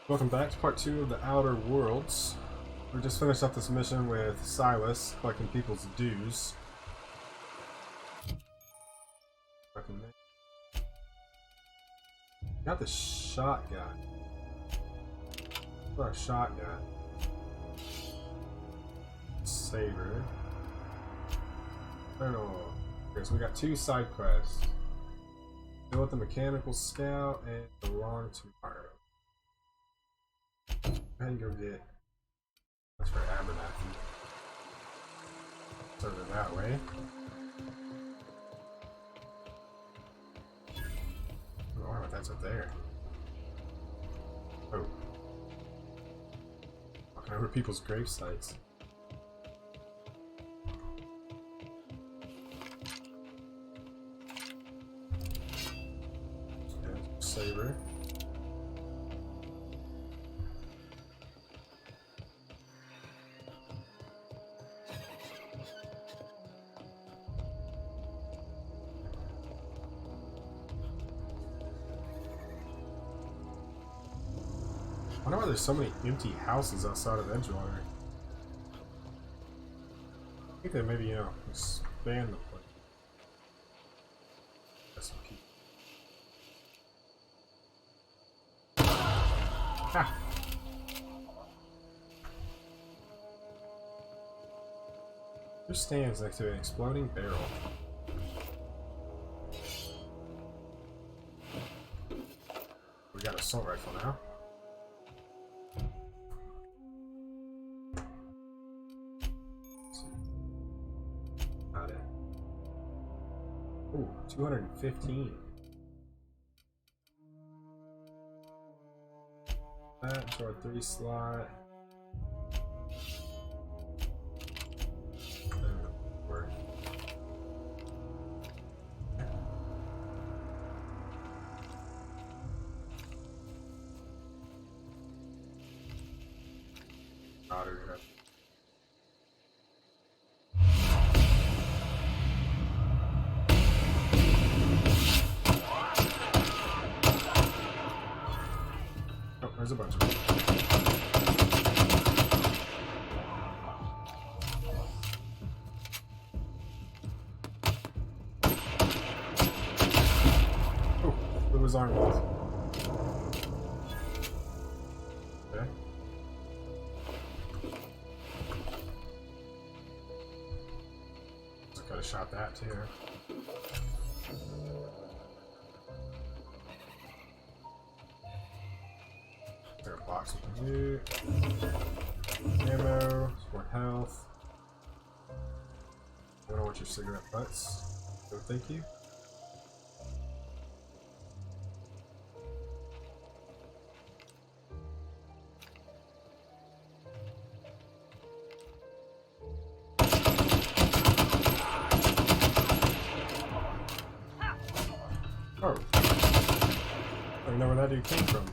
Welcome back to part 2 of the Outer Worlds. We just finished up this mission with Silas, collecting people's dues. Got the shotgun. What a shotgun. Saber. I don't know. Okay, so we got 2 side quests. Deal with the mechanical scout and belong tomorrow. And go get. That's for Abernathy. So they're that way. Oh, that's up there. Oh. Walking over people's grave sites. Yeah, saber. I wonder why there's so many empty houses outside of Edgewater. I think they maybe, expand the place. That's some people. Ha! Who stands next to an exploding barrel? We got an assault rifle now. Ooh, 215. That to our 3 slot. Work. Otter. There's a bunch of them. Oh, it was armed. Okay. I could have shot that too. There are boxes of loot, ammo, more health. I don't want your cigarette butts. So thank you. Oh, I don't know where that dude came from.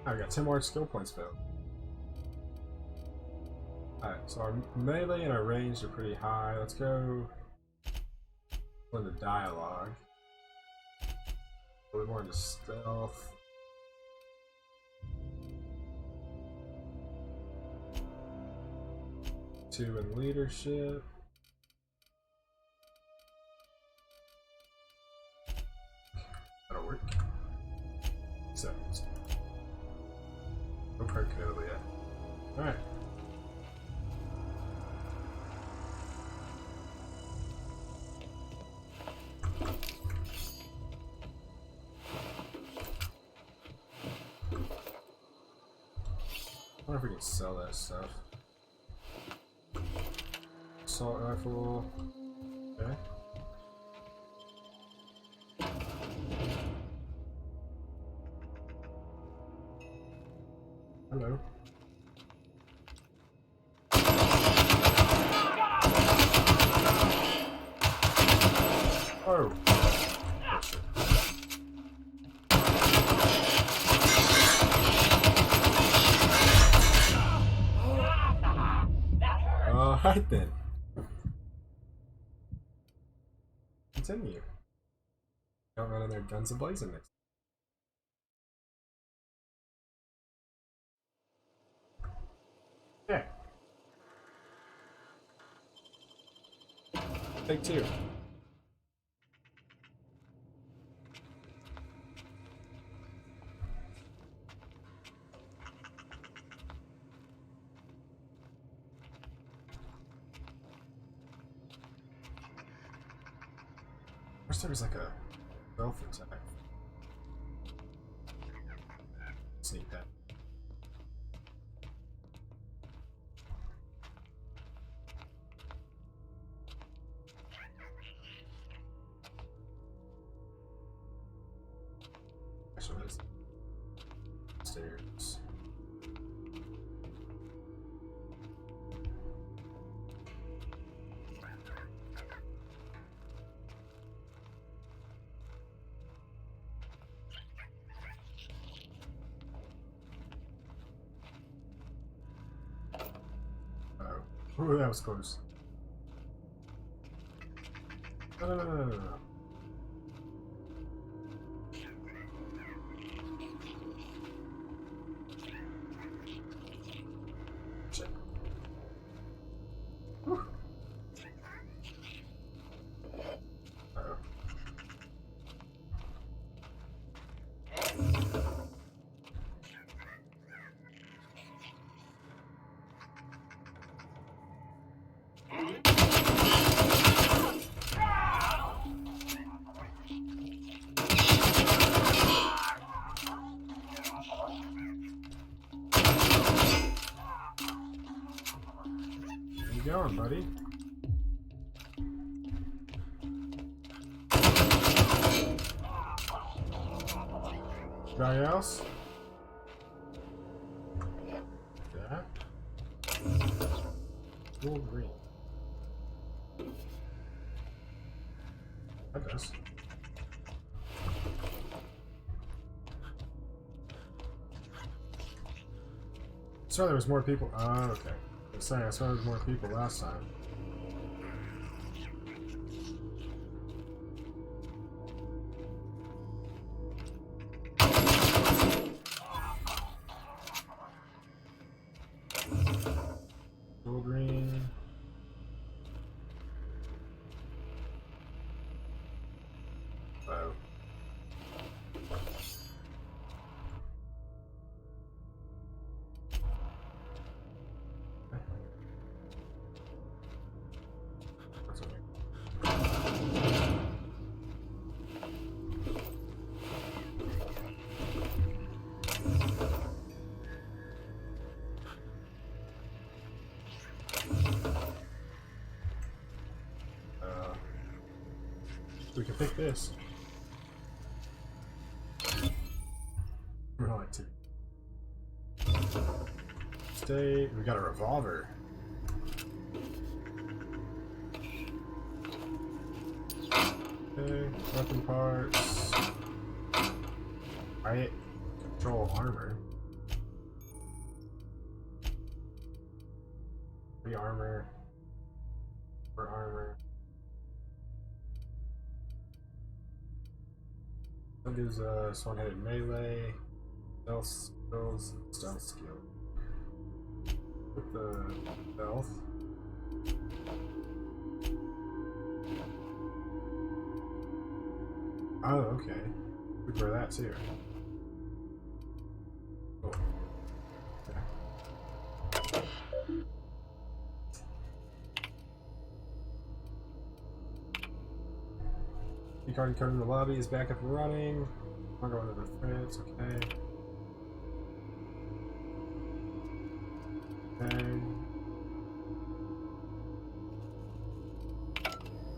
I got 10 more skill points filled. Alright, so our melee and our range are pretty high. Let's go into dialogue. A little more into stealth. Two in leadership. That'll work. So. No card canoe yet. Alright. I wonder if we can sell that stuff. Assault rifle. Okay. Hello. Oh. Alright then. Continue. Don't run in there guns a-blazing next. Okay. Take two. First there was like a stealth attack. Sneak that. Actually, there's stairs. Ooh, that was close. No. Shit. Whew. Uh-oh. Where you going, buddy? Anybody else? That? Cool green. That does. I saw there was more people. Oh, okay. I was saying, I saw there was more people last time. Gold green. Oh. That's okay. We can pick this. We're not like to stay. We got a revolver. Okay, weapon parts. Riot control armor. Free armor. For armor. That gives us one-handed melee, stealth skills, stealth skill. With the stealth. Oh, okay. We wear that too. Cool. Okay. Key card in the lobby is back up and running. I'll go into the threads, okay. Okay.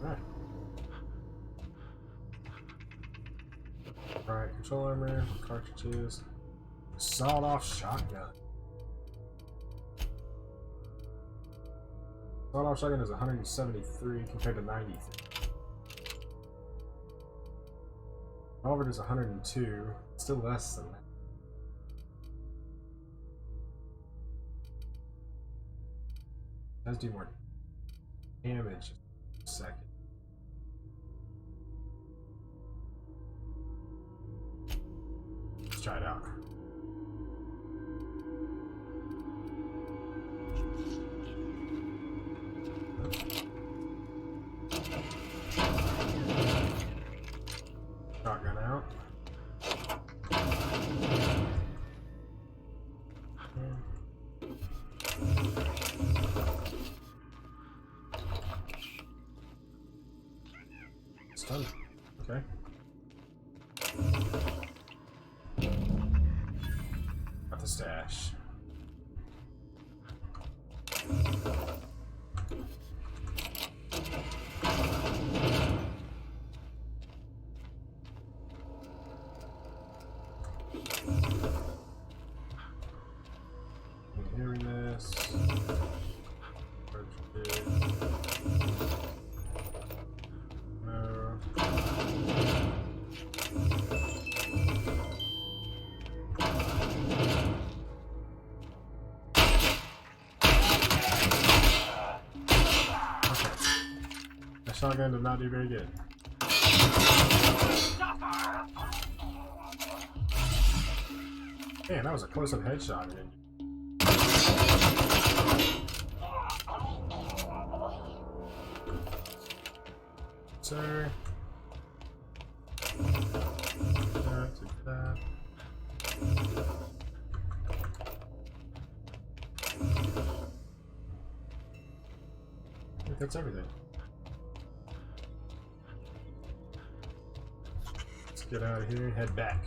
Alright. Alright, control armor, cartridges. Sawed off shotgun. Sawed off shotgun is 173 compared to 93. Revolver is 102, still less than that. does do more damage. Just a second. Let's try it out. Shotgun out. Stun. Okay. Got the stash. I'm hearing this. No. That shotgun did not do very good. Man, that was a close-up headshot. Sir. That. I think that's everything. Let's get out of here and head back.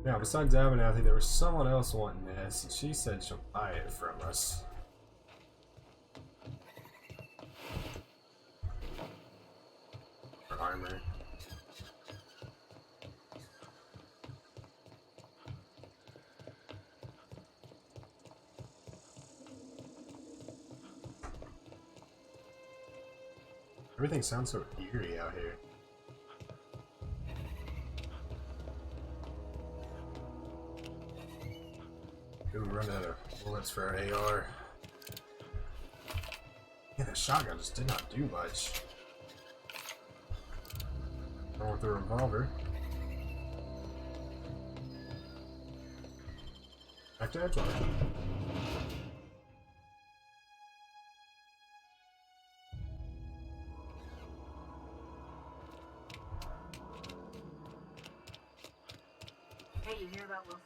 Now, besides Abernathy, there was someone else wanting this, and she said she'll buy it from us. For armor. Everything sounds so eerie out here. Ooh, run out of bullets for our AR. Yeah, that shotgun just did not do much. Going with the revolver. Back to Edgewater. Hey, you hear about Wilson?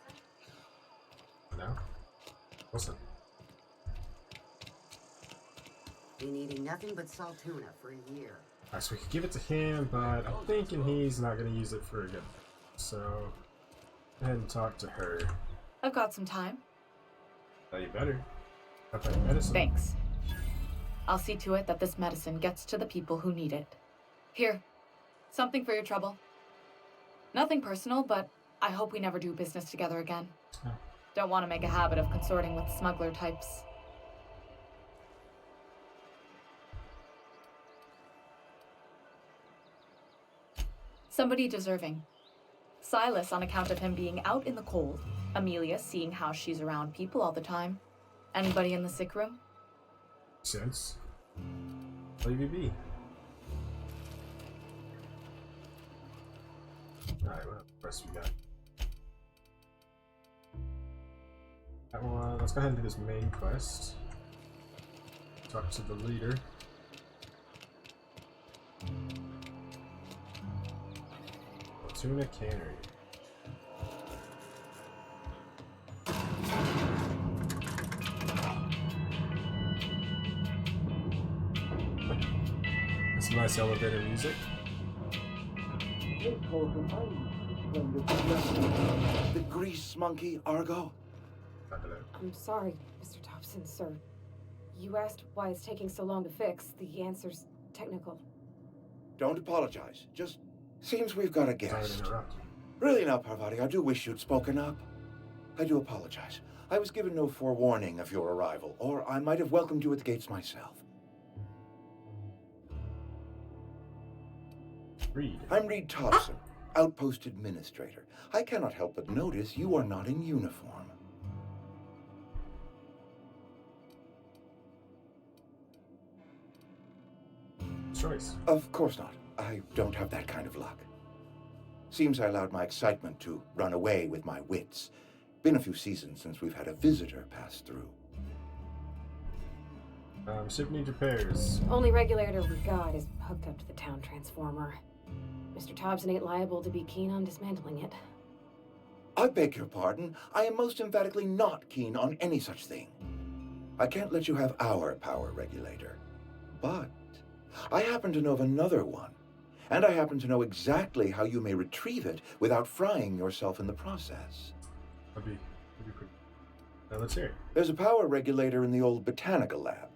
No? Listen. Been eating nothing but salt tuna for a year. Alright, so we could give it to him, but I'm thinking he's not going to use it for a good thing. So, go ahead and talk to her. I've got some time. Oh, you better. Got that medicine. Thanks. I'll see to it that this medicine gets to the people who need it. Here, something for your trouble. Nothing personal, but I hope we never do business together again. Oh. Don't want to make a habit of consorting with smuggler types. Somebody deserving. Silas on account of him being out in the cold. Amelia seeing how she's around people all the time. Anybody in the sick room? Sense. LVB. Alright, what else we got? That one, let's go ahead and do this main quest. Talk to the leader. Tuna Cannery. That's nice elevator music. The grease monkey, Argo? I'm sorry, Mr. Thompson, sir. You asked why it's taking so long to fix. The answer's technical. Don't apologize. Just seems we've got a Sorry to guest. interrupt. Really now, Parvati, I do wish you'd spoken up. I do apologize. I was given no forewarning of your arrival, or I might have welcomed you at the gates myself. Reed. I'm Reed Thompson. outpost administrator. I cannot help but notice you are not in uniform. Choice. Of course not. I don't have that kind of luck. Seems I allowed my excitement to run away with my wits. Been a few seasons since we've had a visitor pass through. Ship needs repairs. Only regulator we got is hooked up to the town transformer. Mr. Thompson ain't liable to be keen on dismantling it. I beg your pardon. I am most emphatically not keen on any such thing. I can't let you have our power regulator. But I happen to know of another one. And I happen to know exactly how you may retrieve it without frying yourself in the process. That'd be pretty. Now let's hear it. There's a power regulator in the old botanical lab.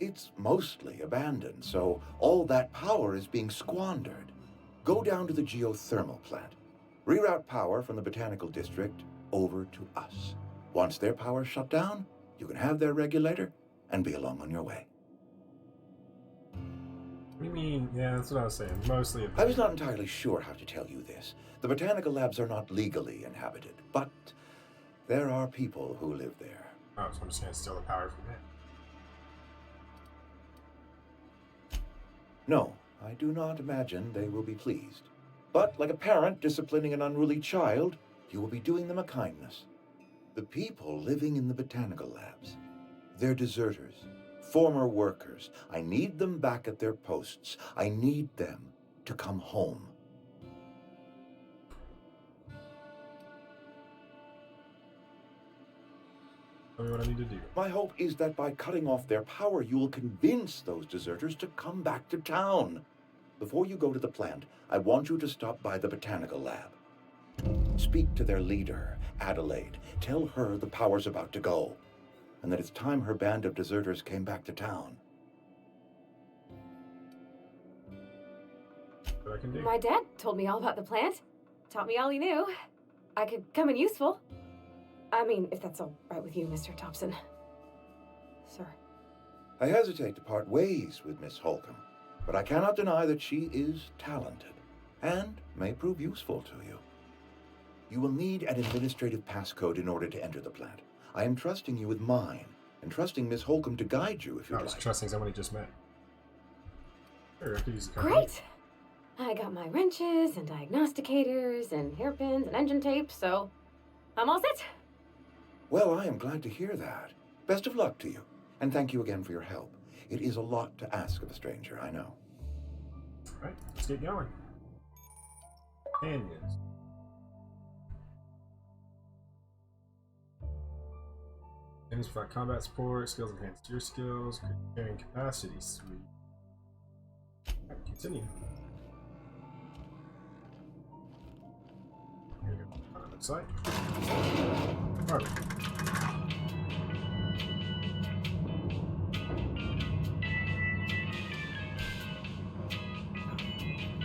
It's mostly abandoned, so all that power is being squandered. Go down to the geothermal plant. Reroute power from the botanical district over to us. Once their power's shut down, you can have their regulator and be along on your way. What do you mean? Yeah, that's what I was saying. Mostly I was not entirely sure how to tell you this. The botanical labs are not legally inhabited, but there are people who live there. Oh, so I'm just gonna steal the power from it. No, I do not imagine they will be pleased. But like a parent disciplining an unruly child, you will be doing them a kindness. The people living in the botanical labs, they're deserters, former workers. I need them back at their posts. I need them to come home. Tell me what I need to do. My hope is that by cutting off their power, you will convince those deserters to come back to town. Before you go to the plant, I want you to stop by the botanical lab. Speak to their leader, Adelaide. Tell her the power's about to go, and that it's time her band of deserters came back to town. What I can do. My dad told me all about the plant. Taught me all he knew. I could come in useful. I mean, if that's all right with you, Mr. Thompson. Sir. I hesitate to part ways with Miss Holcomb, but I cannot deny that she is talented and may prove useful to you. You will need an administrative passcode in order to enter the plant. I am trusting you with mine, and trusting Miss Holcomb to guide you if I you'd was like. trusting someone he just met. Sure, I could use a company. Great! I got my wrenches and diagnosticators and hairpins and engine tape, so I'm all set. Well, I am glad to hear that. Best of luck to you, and thank you again for your help. It is a lot to ask of a stranger, I know. Alright, let's get going. Canyons. Enemies provide combat support, skills enhance your skills, carrying capacity, sweet. Alright, continue. Here we go. On the side. Perfect.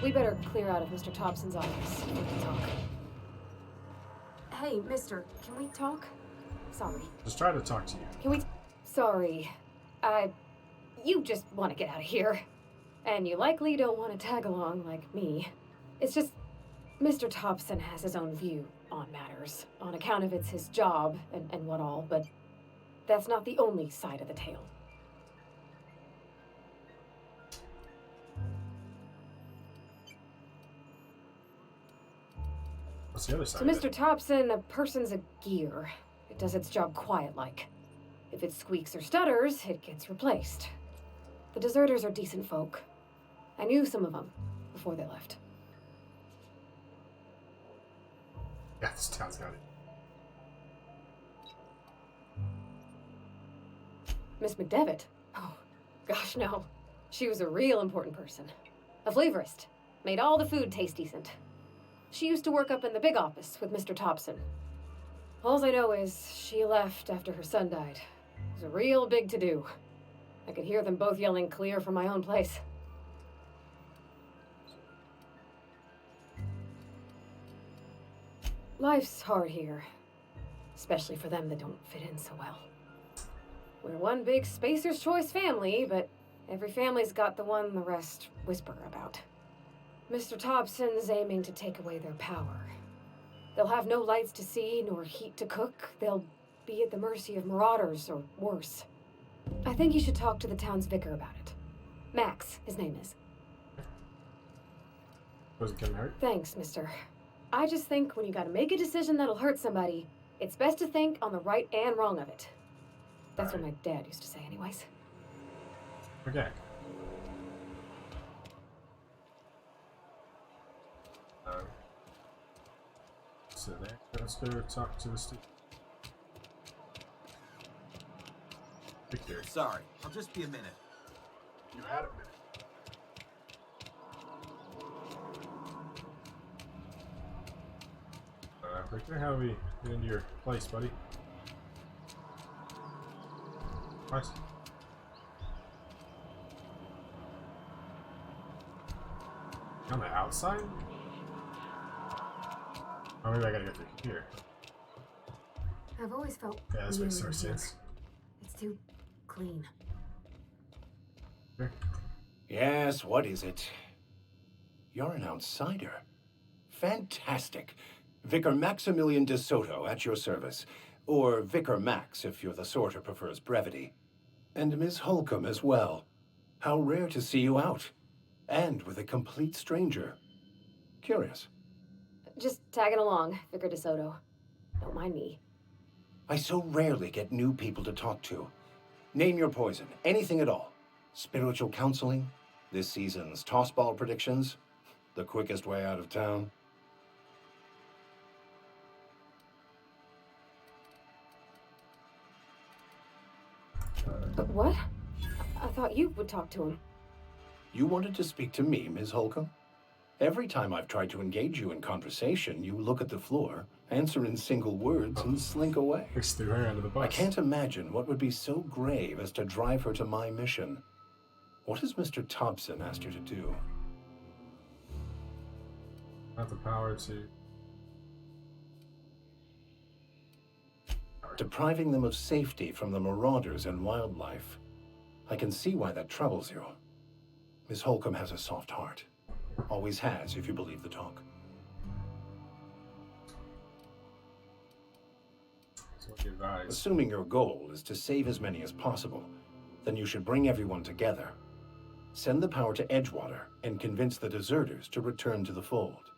We better clear out of Mr. Thompson's office so we can talk. Hey, mister, can we talk? Sorry. Just try to talk to you. Can we... Sorry. You just want to get out of here. And you likely don't want to tag along like me. It's just... Mr. Thompson has his own view on matters, on account of it's his job and what all, but that's not the only side of the tale. What's the other side? To Mr. Thompson, a person's a gear. It does its job quiet-like. If it squeaks or stutters, it gets replaced. The deserters are decent folk. I knew some of them before they left. Yeah, this town's got it. Miss McDevitt? Oh, gosh, no. She was a real important person. A flavorist. Made all the food taste decent. She used to work up in the big office with Mr. Thompson. All I know is she left after her son died. It was a real big to-do. I could hear them both yelling clear from my own place. Life's hard here. Especially for them that don't fit in so well. We're one big Spacer's Choice family, but every family's got the one the rest whisper about. Mr. Thompson's aiming to take away their power. They'll have no lights to see, nor heat to cook. They'll be at the mercy of marauders, or worse. I think you should talk to the town's vicar about it. Max, his name is. Was it gonna hurt? Thanks, mister. I just think when you gotta make a decision that'll hurt somebody, it's best to think on the right and wrong of it. That's what my dad used to say anyways. Okay. So there, let's go talk to the student. Victor. Sorry, I'll just be a minute. You had a minute. Victor, how do we get into your place, buddy? What? On the outside? Oh, maybe I gotta get through here. I've always felt Yeah, this weird makes more in here. sense. It's too clean. Here. Yes, what is it? You're an outsider. Fantastic. Vicar Maximilian de Soto at your service. Or Vicar Max, if you're the sort who prefers brevity. And Miss Holcomb as well. How rare to see you out. And with a complete stranger. Curious. Just tagging along, Vicar DeSoto. Don't mind me. I so rarely get new people to talk to. Name your poison, anything at all. Spiritual counseling, this season's tossball predictions, the quickest way out of town. What? I thought you would talk to him. You wanted to speak to me, Ms. Holcomb? Every time I've tried to engage you in conversation, you look at the floor, answer in single words, and slink away. Just threw her under the bus. I can't imagine what would be so grave as to drive her to my mission. What has Mr. Thompson asked you to do? Not the power to. Depriving them of safety from the marauders and wildlife. I can see why that troubles you. Miss Holcomb has a soft heart. Always has, if you believe the talk. So what do you advise? Assuming your goal is to save as many as possible, then you should bring everyone together. Send the power to Edgewater and convince the deserters to return to the fold.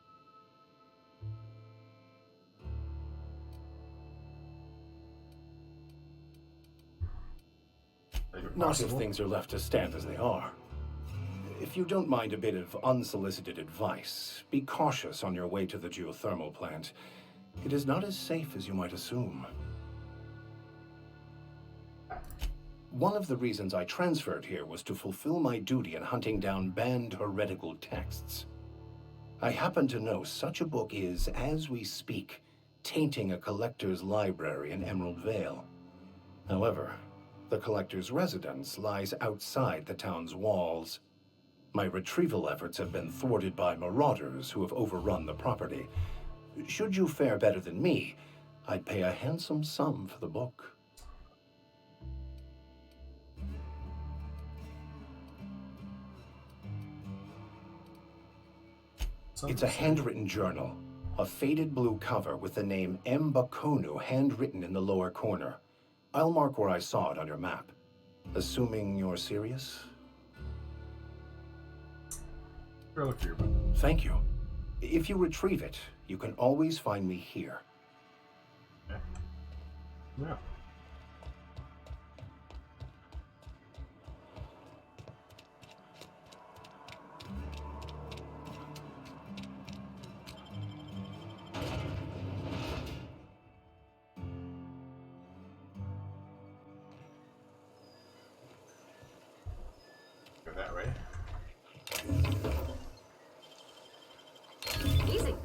Not if things are left to stand as they are. If you don't mind a bit of unsolicited advice, be cautious on your way to the geothermal plant. It is not as safe as you might assume. One of the reasons I transferred here was to fulfill my duty in hunting down banned heretical texts. I happen to know such a book is, as we speak, tainting a collector's library in Emerald Vale. However, the collector's residence lies outside the town's walls. My retrieval efforts have been thwarted by marauders who have overrun the property. Should you fare better than me, I'd pay a handsome sum for the book. It's a handwritten journal, a faded blue cover with the name M. Bakonu handwritten in the lower corner. I'll mark where I saw it on your map. Assuming you're serious? Sure, look for your book. Thank you. If you retrieve it, you can always find me here. Yeah. Yeah. Go that way. Easy.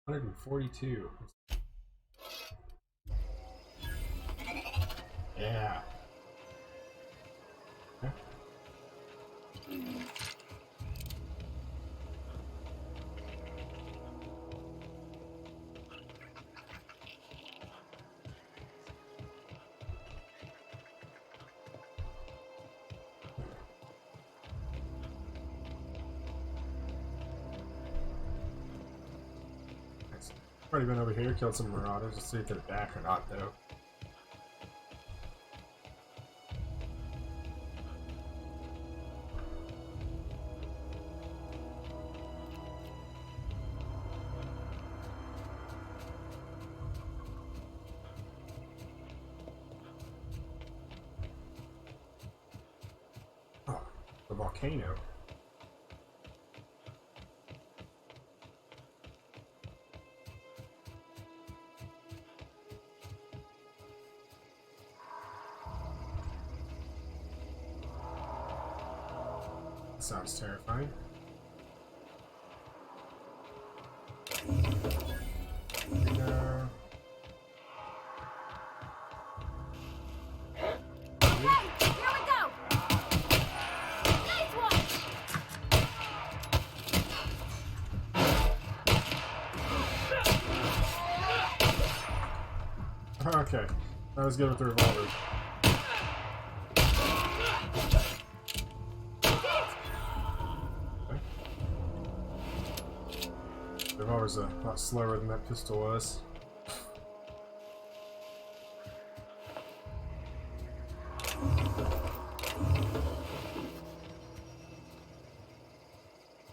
$142. Yeah. Okay. Already been over here, killed some marauders. Let's see if they're back or not, though. Oh, the volcano. Sounds terrifying. No. Okay, that was good with the revolver. The revolver's a lot slower than that pistol was.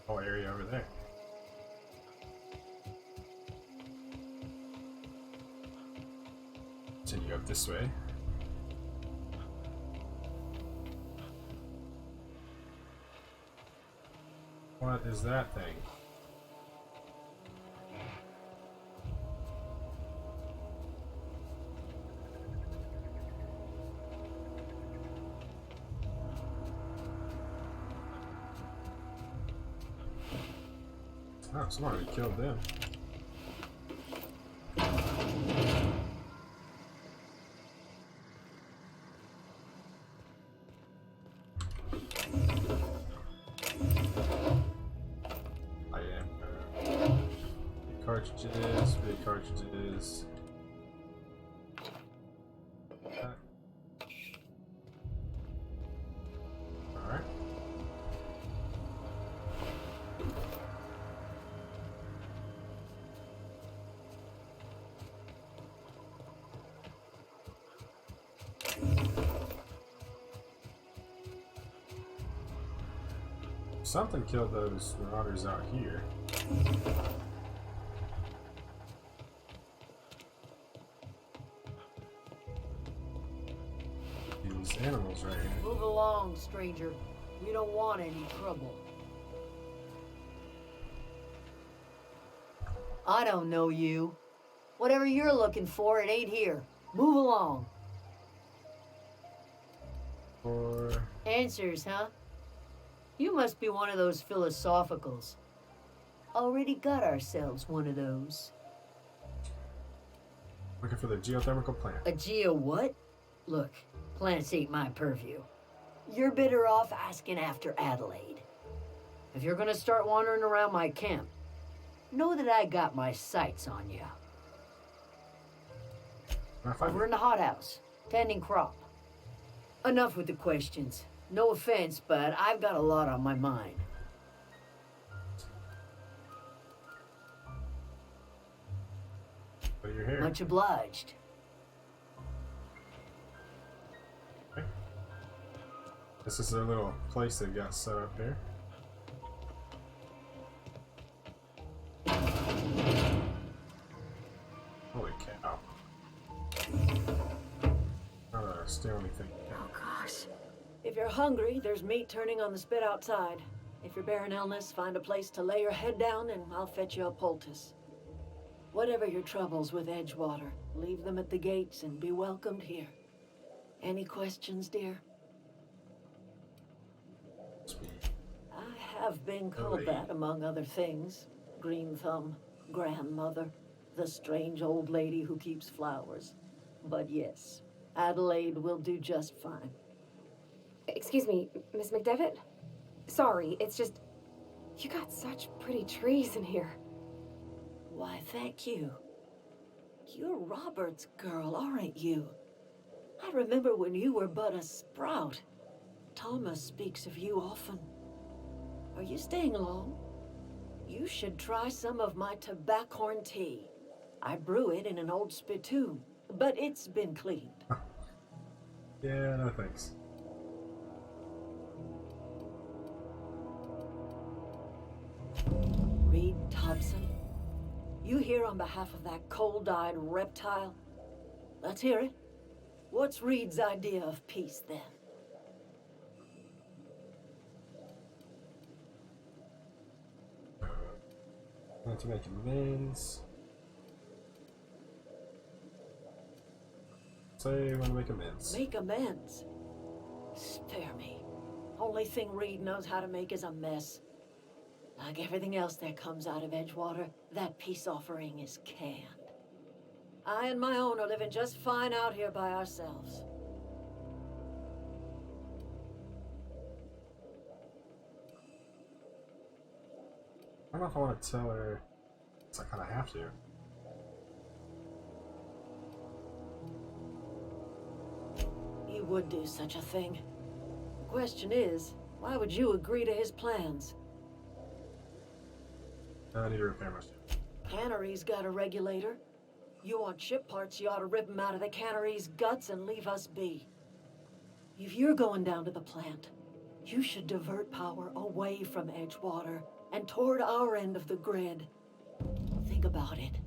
Whole area over there. Continue up this way. What is that thing? Oh, someone already killed them. I am. Cartridges, big cartridges. Alright. Something killed those marauders out here. These animals right here. Move along, stranger. You don't want any trouble. I don't know you. Whatever you're looking for, it ain't here. Move along. Or Answers, huh? You must be one of those philosophicals. Already got ourselves one of those. looking for the geothermal plant. A geo what? Look, plants ain't my purview. You're better off asking after Adelaide. If you're gonna start wandering around my camp, know that I got my sights on you. Can I find We're in the hothouse, tending crop. Enough with the questions. No offense, but I've got a lot on my mind. But you're here. Much obliged. Okay. This is their little place they've got set up here. Holy cow. Not steal anything. Oh gosh. If you're hungry, there's meat turning on the spit outside. If you're bearing illness, find a place to lay your head down and I'll fetch you a poultice. Whatever your troubles with Edgewater, leave them at the gates and be welcomed here. Any questions, dear? I have been called that, among other things. Green Thumb, grandmother, the strange old lady who keeps flowers. But yes, Adelaide will do just fine. Excuse me, Miss McDevitt? Sorry, it's just... You got such pretty trees in here. Why, thank you. You're Robert's girl, aren't you? I remember when you were but a sprout. Thomas speaks of you often. Are you staying long? You should try some of my tobaccorn tea. I brew it in an old spittoon, but it's been cleaned. Yeah, no thanks. Reed Thompson, you here on behalf of that cold-eyed reptile? Let's hear it. What's Reed's idea of peace, then? Want to make amends. Say you want to make amends. Make amends? Spare me. Only thing Reed knows how to make is a mess. Like everything else that comes out of Edgewater, that peace offering is canned. I and my own are living just fine out here by ourselves. I don't know if I want to tell her. So I kind of have to. He would do such a thing. The question is, why would you agree to his plans? I need to repair my ship. Cannery's got a regulator. You want ship parts, you ought to rip them out of the cannery's guts and leave us be. If you're going down to the plant, you should divert power away from Edgewater and toward our end of the grid. Think about it.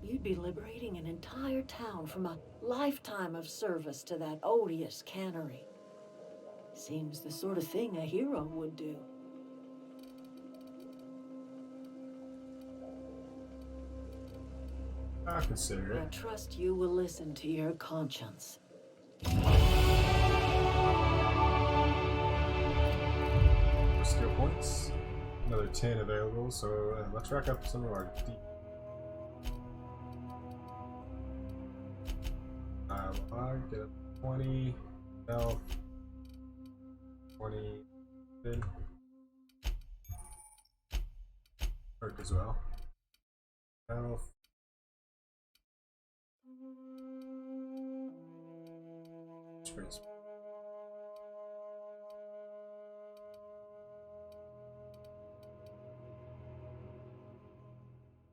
You'd be liberating an entire town from a lifetime of service to that odious cannery. Seems the sort of thing a hero would do. I'll consider I it. trust you will listen to your conscience. For skill points. Another 10 available, so let's rack up some of our deep. I get a 20 health, 20 then perk as well. Health. Experience.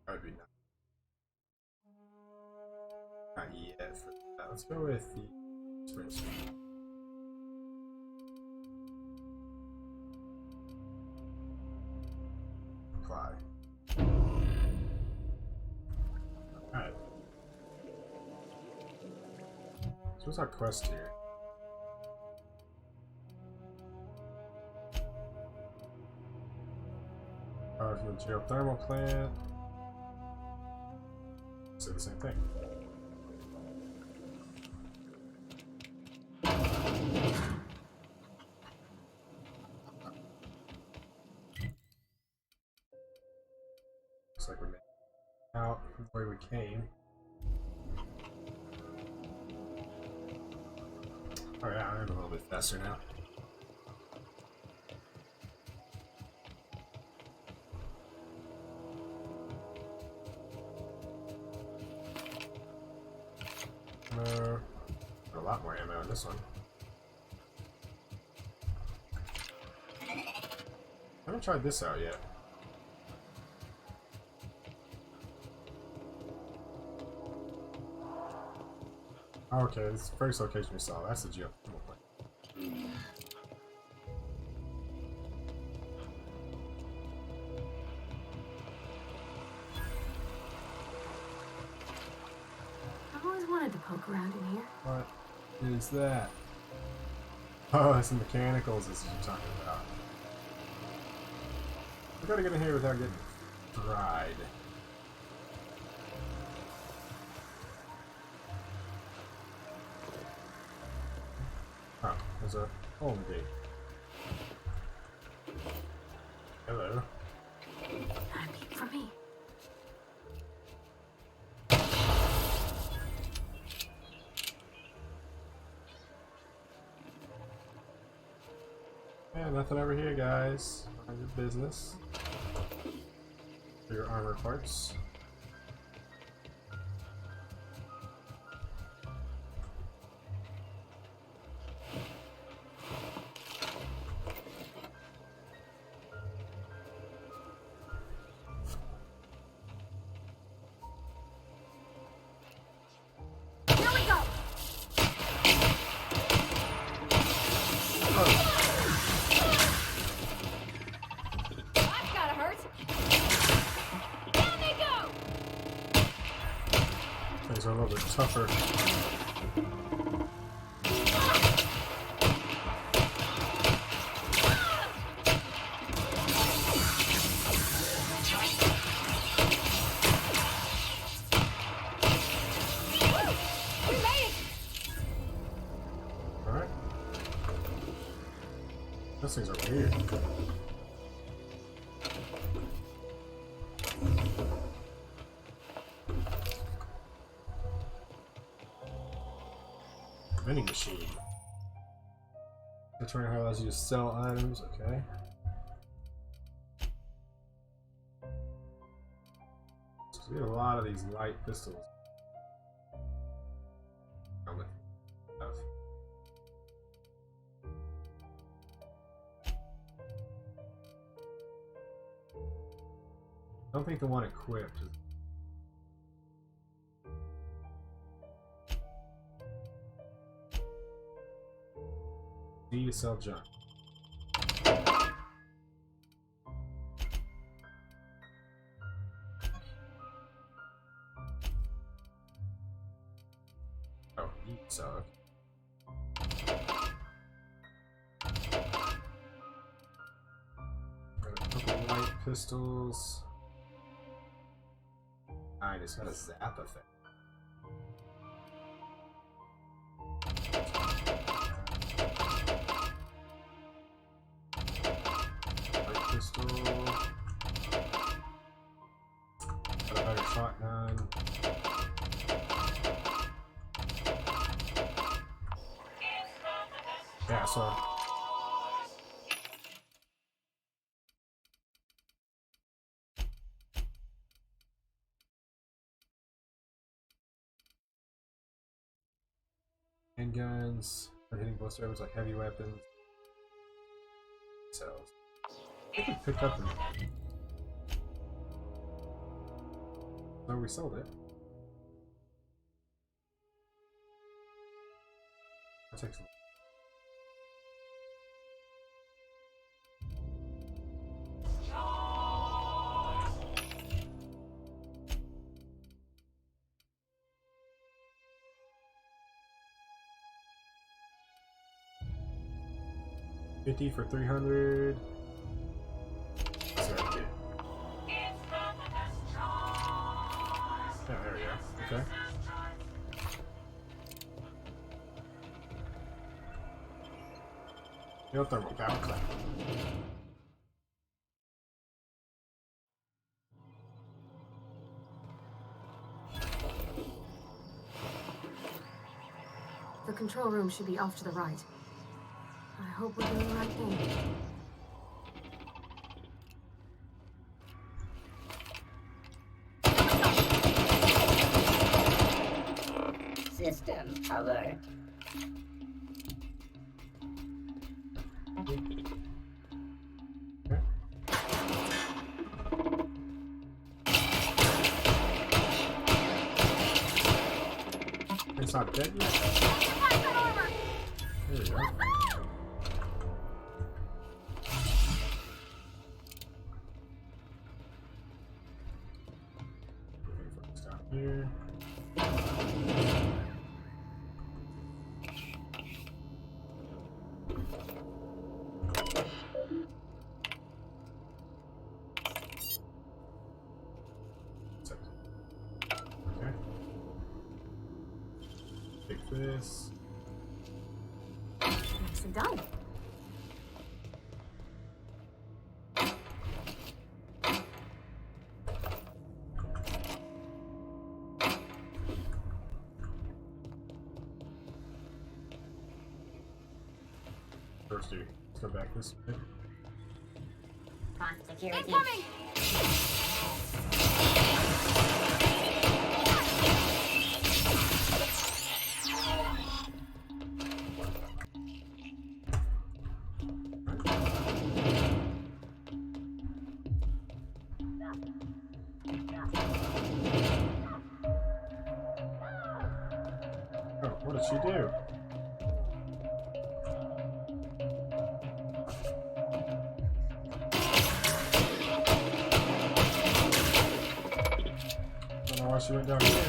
That'd be nice. Not yet for that. Let's go with the experience. Apply. Alright. So what's our quest here? Power from the geothermal plant. Say the same thing. Looks like we're making out the way we came. Alright, I'm a little bit faster now. A lot more ammo in this one. I haven't tried this out yet. Oh, okay, this is the first location we saw. That's the geothermal plant. I've always wanted to poke around in here. What is that? Oh, it's the mechanicals is what you're talking about. We gotta get in here without getting dried. Oh, there's a hole in the gate. Hello. Not a peep for me. Yeah, nothing over here, guys. Mind your business. For your armor parts. Things are a little bit tougher. Alright. Those things are weird. Vending machine. The trainer allows you to sell items, okay. So we have a lot of these light pistols. Helmet stuff. I don't think the one equipped is. D to sell junk. Oh, E to sell. Got a couple light pistols. It's got a zap effect. Pistol. Got a better shotgun. Yeah, so. Handguns. Hitting blister weapons like heavy weapons. Cells. I think we picked up the. No, we sold it. That takes a $50 for 300. Yeah, there we go. Okay. Geothermal power plant. The control room should be off to the right. I hope we're doing the right thing. System alert. It's not dead yet? There we go. Stop here. Okay. Take this. Nicely done. First, let's go back this way. On security. Incoming! Oh, what did she do? I don't know why she went down here.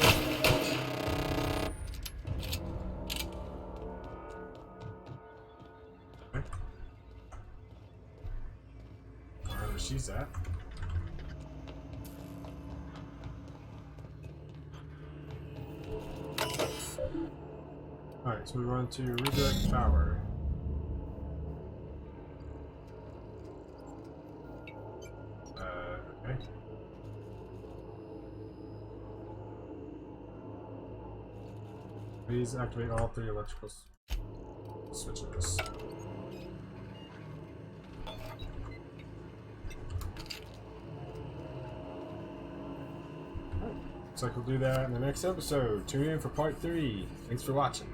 use that. Alright, so we want to redirect power. Okay. Please activate all 3 electrical switches. Looks like we'll do that in the next episode. Tune in for part 3. Thanks for watching.